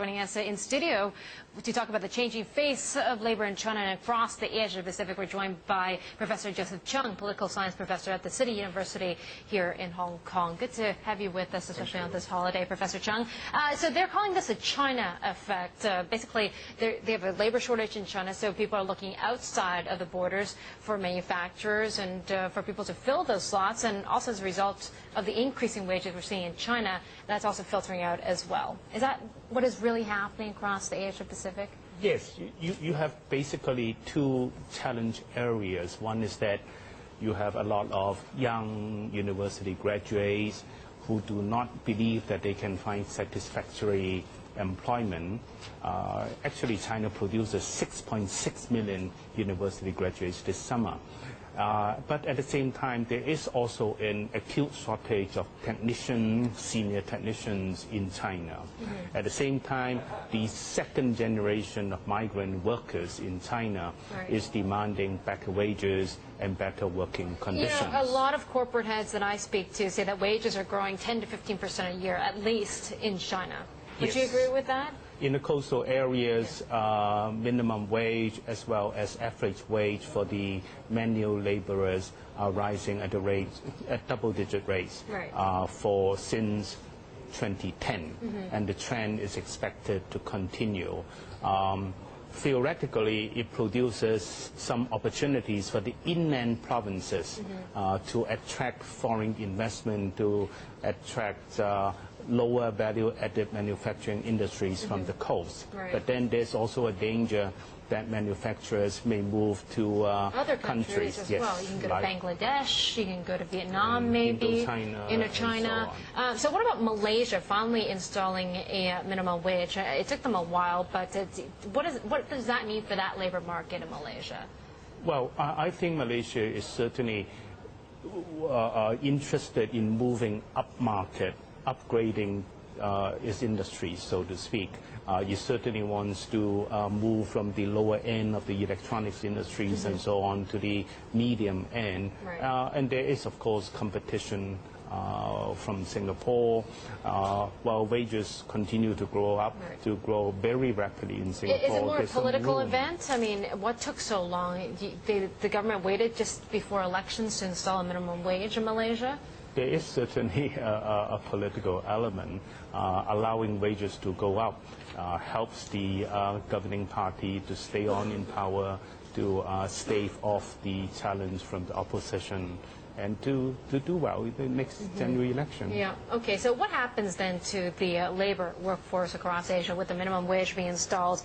Joining us in studio to talk about the changing face of labor in China and across the Asia-Pacific. We're joined by Professor Cheng, political science professor at the City University here in Hong Kong. Good to have you with us, especially on this holiday, Professor Cheng. So they're calling this a China effect. Basically, they have a labor shortage in China, so people are looking outside of the borders for manufacturers and for people to fill those slots. And also as a result of the increasing wages we're seeing in China, that's also filtering out as well. Is that what is really happening across the Asia-Pacific? Yes, you have basically two challenge areas. One is that you have a lot of young university graduates who do not believe that they can find satisfactory employment. Actually, China produces 6.6 million university graduates this summer. But at the same time, there is also an acute shortage of technicians, senior technicians in China. Mm-hmm. At the same time, the second generation of migrant workers in China is demanding better wages and better working conditions. You know, a lot of corporate heads that I speak to say that wages are growing 10 to 15% a year, at least in China. Would you agree with that? In the coastal areas, minimum wage as well as average wage for the manual laborers are rising at double-digit rates since 2010, and the trend is expected to continue. Theoretically, it produces some opportunities for the inland provinces to attract foreign investment, to attract lower value-added manufacturing industries from the coast. But then there's also a danger that manufacturers may move to other countries as well. You can go to Bangladesh, you can go to Vietnam, maybe, Indochina. So what about Malaysia finally installing a minimum wage? It took them a while, but what does that mean for that labor market in Malaysia? Well, I think Malaysia is certainly interested in moving upmarket, upgrading its industry, so to speak. It certainly wants to move from the lower end of the electronics industries and so on to the medium end. And there is, of course, competition from Singapore, while wages continue to grow up, to grow very rapidly in Singapore. Is it more a political event? I mean, what took so long? The government waited just before elections to install a minimum wage in Malaysia? There is certainly a political element. Allowing wages to go up helps the governing party to stay on in power, to stave off the challenge from the opposition, and to do well in the next January election. Yeah. Okay. So what happens then to the labor workforce across Asia with the minimum wage being installed?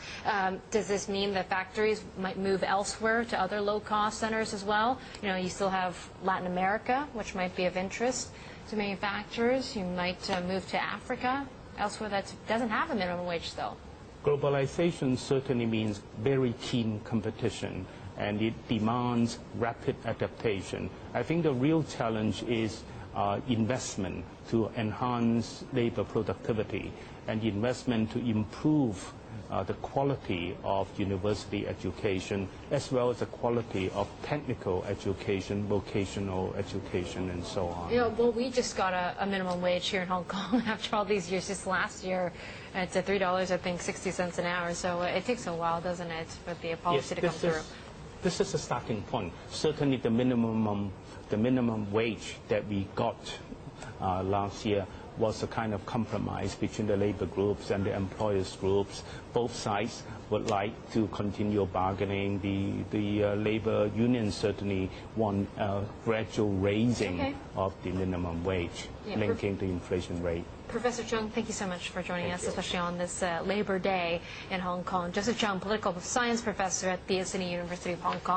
Does this mean that factories might move elsewhere to other low-cost centers as well? You know, you still have Latin America, which might be of interest to manufacturers. You might move to Africa, elsewhere that doesn't have a minimum wage still. Globalization certainly means very keen competition, and it demands rapid adaptation. I think the real challenge is investment to enhance labor productivity and investment to improve the quality of university education as well as the quality of technical education, vocational education, and so on. You know, well, we just got a minimum wage here in Hong Kong after all these years. Just last year, it's at $3, I think, 60 cents an hour. So it takes a while, doesn't it, for the policy to come through? This is a starting point. Certainly the minimum wage that we got last year was a kind of compromise between the labor groups and the employers groups. Both sides would like to continue bargaining. The labor unions certainly want a gradual raising of the minimum wage, linking the inflation rate. Professor Cheng, thank you so much for joining us, especially on this Labor Day in Hong Kong. Cheng, political science professor at the City University of Hong Kong.